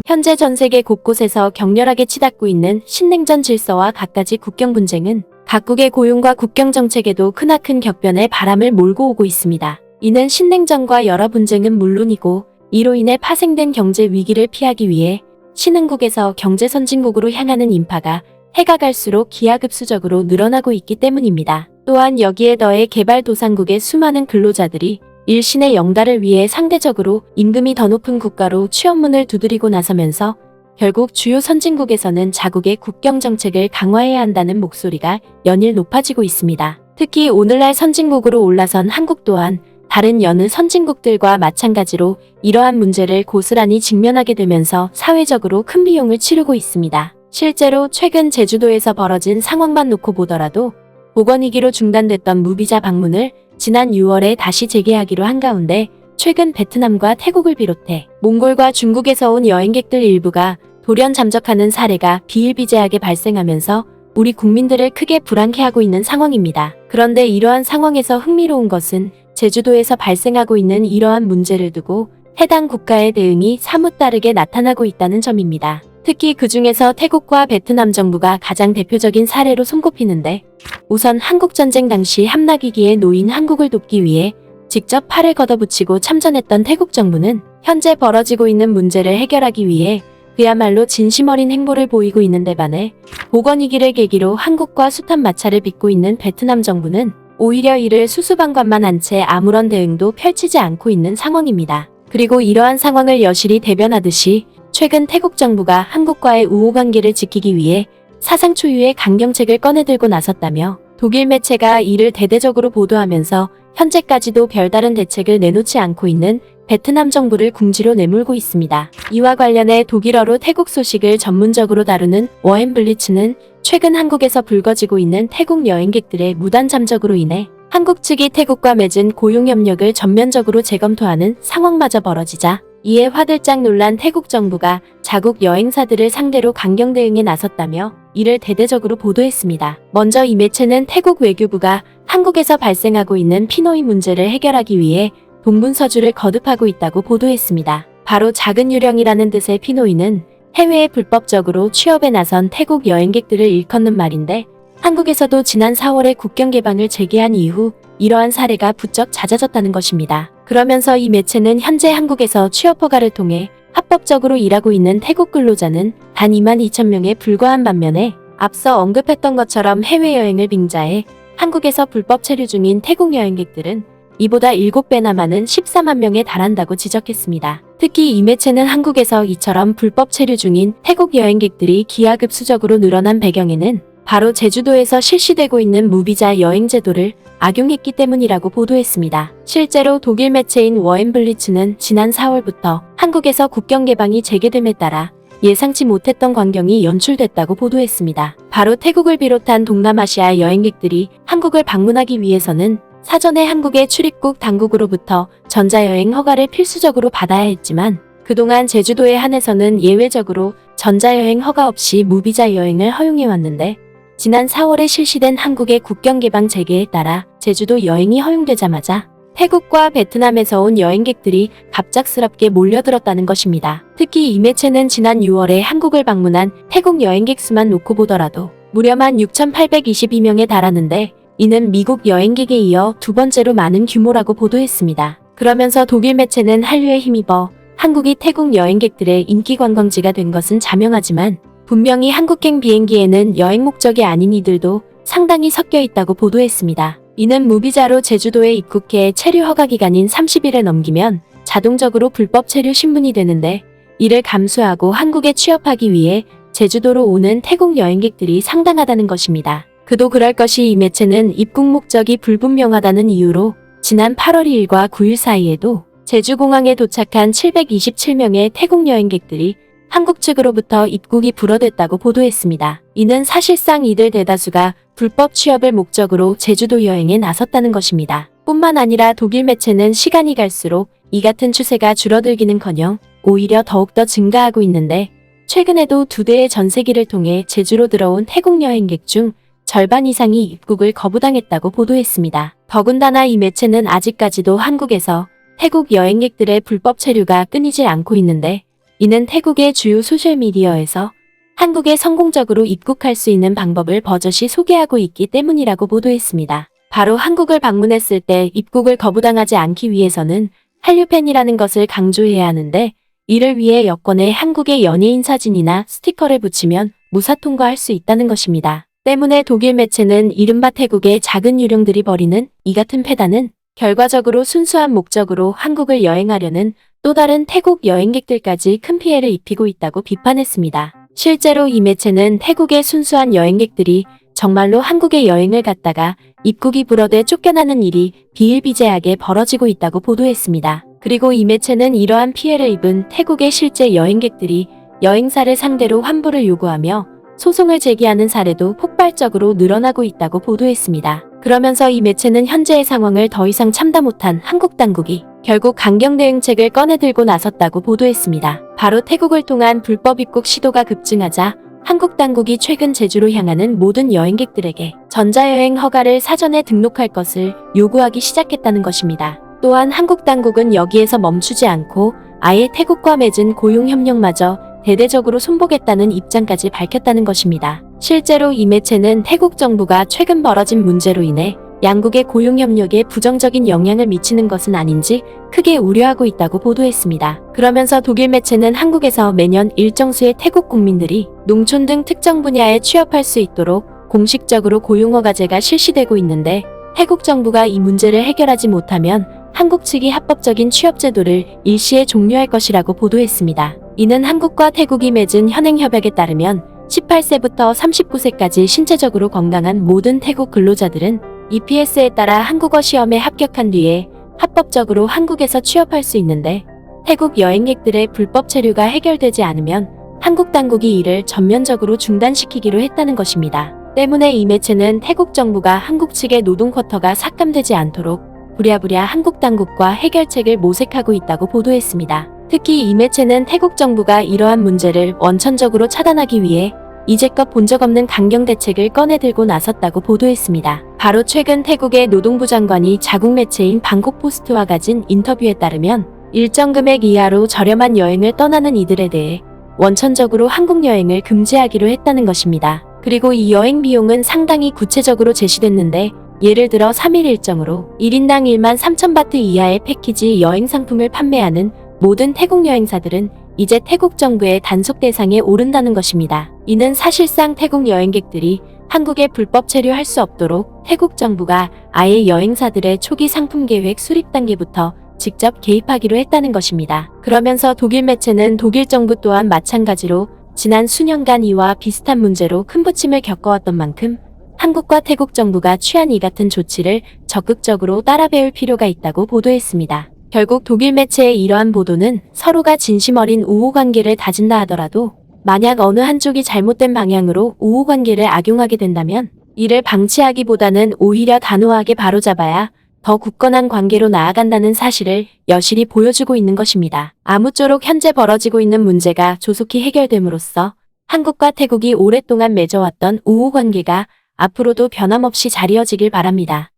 현재 전 세계 곳곳에서 격렬하게 치닫고 있는 신냉전 질서와 갖가지 국경 분쟁은 각국의 고용과 국경 정책에도 크나큰 격변의 바람을 몰고 오고 있습니다. 이는 신냉전과 여러 분쟁은 물론이고 이로 인해 파생된 경제 위기를 피하기 위해 신흥국에서 경제 선진국으로 향하는 인파가 해가 갈수록 기하급수적으로 늘어나고 있기 때문입니다. 또한 여기에 더해 개발도상국의 수많은 근로자들이 일신의 영달을 위해 상대적으로 임금이 더 높은 국가로 취업문을 두드리고 나서면서 결국 주요 선진국에서는 자국의 국경 정책을 강화해야 한다는 목소리가 연일 높아지고 있습니다. 특히 오늘날 선진국으로 올라선 한국 또한 다른 여느 선진국들과 마찬가지로 이러한 문제를 고스란히 직면하게 되면서 사회적으로 큰 비용을 치르고 있습니다. 실제로 최근 제주도에서 벌어진 상황만 놓고 보더라도 보건위기로 중단됐던 무비자 방문을 지난 6월에 다시 재개하기로 한 가운데 최근 베트남과 태국을 비롯해 몽골과 중국에서 온 여행객들 일부가 돌연 잠적하는 사례가 비일비재하게 발생하면서 우리 국민들을 크게 불안케 하고 있는 상황입니다. 그런데 이러한 상황에서 흥미로운 것은 제주도에서 발생하고 있는 이러한 문제를 두고 해당 국가의 대응이 사뭇 다르게 나타나고 있다는 점입니다. 특히 그 중에서 태국과 베트남 정부가 가장 대표적인 사례로 손꼽히는데 우선 한국전쟁 당시 함락위기에 놓인 한국을 돕기 위해 직접 팔을 걷어붙이고 참전했던 태국 정부는 현재 벌어지고 있는 문제를 해결하기 위해 그야말로 진심 어린 행보를 보이고 있는데 반해 보건위기를 계기로 한국과 숱한 마찰을 빚고 있는 베트남 정부는 오히려 이를 수수방관만 한 채 아무런 대응도 펼치지 않고 있는 상황입니다. 그리고 이러한 상황을 여실히 대변하듯이 최근 태국 정부가 한국과의 우호관계를 지키기 위해 사상 초유의 강경책을 꺼내들고 나섰다며 독일 매체가 이를 대대적으로 보도하면서 현재까지도 별다른 대책을 내놓지 않고 있는 베트남 정부를 궁지로 내몰고 있습니다. 이와 관련해 독일어로 태국 소식을 전문적으로 다루는 워헨블리츠는 최근 한국에서 불거지고 있는 태국 여행객들의 무단 잠적으로 인해 한국 측이 태국과 맺은 고용협력을 전면적으로 재검토하는 상황마저 벌어지자 이에 화들짝 놀란 태국 정부가 자국 여행사들을 상대로 강경 대응에 나섰다며 이를 대대적으로 보도했습니다. 먼저 이 매체는 태국 외교부가 한국에서 발생하고 있는 피노이 문제를 해결하기 위해 동분서주를 거듭하고 있다고 보도했습니다. 바로 작은 유령이라는 뜻의 피노이는 해외에 불법적으로 취업에 나선 태국 여행객들을 일컫는 말인데 한국에서도 지난 4월에 국경 개방을 재개한 이후 이러한 사례가 부쩍 잦아졌다는 것입니다. 그러면서 이 매체는 현재 한국에서 취업 허가를 통해 합법적으로 일하고 있는 태국 근로자는 단 22,000명에 불과한 반면에 앞서 언급했던 것처럼 해외여행을 빙자해 한국에서 불법 체류 중인 태국 여행객들은 이보다 7배나 많은 14만 명에 달한다고 지적했습니다. 특히 이 매체는 한국에서 이처럼 불법 체류 중인 태국 여행객들이 기하급수적으로 늘어난 배경에는 바로 제주도에서 실시되고 있는 무비자 여행 제도를 악용했기 때문이라고 보도했습니다. 실제로 독일 매체인 워헨블리츠는 지난 4월부터 한국에서 국경 개방이 재개됨에 따라 예상치 못했던 광경이 연출됐다고 보도했습니다. 바로 태국을 비롯한 동남아시아 여행객들이 한국을 방문하기 위해서는 사전에 한국의 출입국 당국으로부터 전자여행 허가를 필수적으로 받아야 했지만 그동안 제주도에 한해서는 예외적으로 전자여행 허가 없이 무비자 여행을 허용해왔는데 지난 4월에 실시된 한국의 국경 개방 재개에 따라 제주도 여행이 허용되자마자 태국과 베트남에서 온 여행객들이 갑작스럽게 몰려들었다는 것입니다. 특히 이 매체는 지난 6월에 한국을 방문한 태국 여행객 수만 놓고 보더라도 무려만 6,822명에 달하는데 이는 미국 여행객에 이어 두 번째로 많은 규모라고 보도했습니다. 그러면서 독일 매체는 한류에 힘입어 한국이 태국 여행객들의 인기 관광지가 된 것은 자명하지만 분명히 한국행 비행기에는 여행 목적이 아닌 이들도 상당히 섞여 있다고 보도했습니다. 이는 무비자로 제주도에 입국해 체류 허가 기간인 30일을 넘기면 자동적으로 불법 체류 신분이 되는데 이를 감수하고 한국에 취업하기 위해 제주도로 오는 태국 여행객들이 상당하다는 것입니다. 그도 그럴 것이 이 매체는 입국 목적이 불분명하다는 이유로 지난 8월 2일과 9일 사이에도 제주공항에 도착한 727명의 태국 여행객들이 한국 측으로부터 입국이 불허됐다고 보도했습니다. 이는 사실상 이들 대다수가 불법 취업을 목적으로 제주도 여행에 나섰다는 것입니다. 뿐만 아니라 독일 매체는 시간이 갈수록 이 같은 추세가 줄어들기는커녕 오히려 더욱더 증가하고 있는데 최근에도 2대의 전세기를 통해 제주로 들어온 태국 여행객 중 절반 이상이 입국을 거부당했다고 보도했습니다. 더군다나 이 매체는 아직까지도 한국에서 태국 여행객들의 불법 체류가 끊이질 않고 있는데 이는 태국의 주요 소셜미디어에서 한국에 성공적으로 입국할 수 있는 방법을 버젓이 소개하고 있기 때문이라고 보도했습니다. 바로 한국을 방문했을 때 입국을 거부당하지 않기 위해서는 한류팬이라는 것을 강조해야 하는데, 이를 위해 여권에 한국의 연예인 사진이나 스티커를 붙이면 무사 통과할 수 있다는 것입니다. 때문에 독일 매체는 이른바 태국의 작은 유령들이 벌이는 이 같은 패단은 결과적으로 순수한 목적으로 한국을 여행하려는 또 다른 태국 여행객들까지 큰 피해를 입히고 있다고 비판했습니다. 실제로 이 매체는 태국의 순수한 여행객들이 정말로 한국에 여행을 갔다가 입국이 불어돼 쫓겨나는 일이 비일비재하게 벌어지고 있다고 보도했습니다. 그리고 이 매체는 이러한 피해를 입은 태국의 실제 여행객들이 여행사를 상대로 환불을 요구하며 소송을 제기하는 사례도 폭발적으로 늘어나고 있다고 보도했습니다. 그러면서 이 매체는 현재의 상황을 더 이상 참다 못한 한국 당국이 결국 강경 대응책을 꺼내들고 나섰다고 보도했습니다. 바로 태국을 통한 불법 입국 시도가 급증하자 한국 당국이 최근 제주로 향하는 모든 여행객들에게 전자여행 허가를 사전에 등록할 것을 요구하기 시작했다는 것입니다. 또한 한국 당국은 여기에서 멈추지 않고 아예 태국과 맺은 고용협력마저 대대적으로 손보겠다는 입장까지 밝혔다는 것입니다. 실제로 이 매체는 태국 정부가 최근 벌어진 문제로 인해 양국의 고용협력에 부정적인 영향을 미치는 것은 아닌지 크게 우려하고 있다고 보도했습니다. 그러면서 독일 매체는 한국에서 매년 일정 수의 태국 국민들이 농촌 등 특정 분야에 취업할 수 있도록 공식적으로 고용허가제가 실시되고 있는데, 태국 정부가 이 문제를 해결하지 못하면 한국 측이 합법적인 취업제도를 일시에 종료할 것이라고 보도했습니다. 이는 한국과 태국이 맺은 현행협약에 따르면 18세부터 39세까지 신체적으로 건강한 모든 태국 근로자들은 EPS에 따라 한국어 시험에 합격한 뒤에 합법적으로 한국에서 취업할 수 있는데, 태국 여행객들의 불법 체류가 해결되지 않으면 한국 당국이 이를 전면적으로 중단시키기로 했다는 것입니다. 때문에 이 매체는 태국 정부가 한국 측의 노동 쿼터가 삭감되지 않도록 부랴부랴 한국 당국과 해결책을 모색하고 있다고 보도했습니다. 특히 이 매체는 태국 정부가 이러한 문제를 원천적으로 차단하기 위해 이제껏 본 적 없는 강경 대책을 꺼내들고 나섰다고 보도했습니다. 바로 최근 태국의 노동부 장관이 자국 매체인 방콕포스트와 가진 인터뷰에 따르면 일정 금액 이하로 저렴한 여행을 떠나는 이들에 대해 원천적으로 한국 여행을 금지하기로 했다는 것입니다. 그리고 이 여행 비용은 상당히 구체적으로 제시됐는데, 예를 들어 3일 일정으로 1인당 13,000바트 이하의 패키지 여행 상품을 판매하는 모든 태국 여행사들은 이제 태국 정부의 단속 대상에 오른다는 것입니다. 이는 사실상 태국 여행객들이 한국에 불법 체류할 수 없도록 태국 정부가 아예 여행사들의 초기 상품 계획 수립 단계부터 직접 개입하기로 했다는 것입니다. 그러면서 독일 매체는 독일 정부 또한 마찬가지로 지난 수년간 이와 비슷한 문제로 큰 부침을 겪어왔던 만큼 한국과 태국 정부가 취한 이 같은 조치를 적극적으로 따라 배울 필요가 있다고 보도했습니다. 결국 독일 매체의 이러한 보도는 서로가 진심 어린 우호관계를 다진다 하더라도 만약 어느 한쪽이 잘못된 방향으로 우호관계를 악용하게 된다면 이를 방치하기보다는 오히려 단호하게 바로잡아야 더 굳건한 관계로 나아간다는 사실을 여실히 보여주고 있는 것입니다. 아무쪼록 현재 벌어지고 있는 문제가 조속히 해결됨으로써 한국과 태국이 오랫동안 맺어왔던 우호관계가 앞으로도 변함없이 잘 이어지길 바랍니다.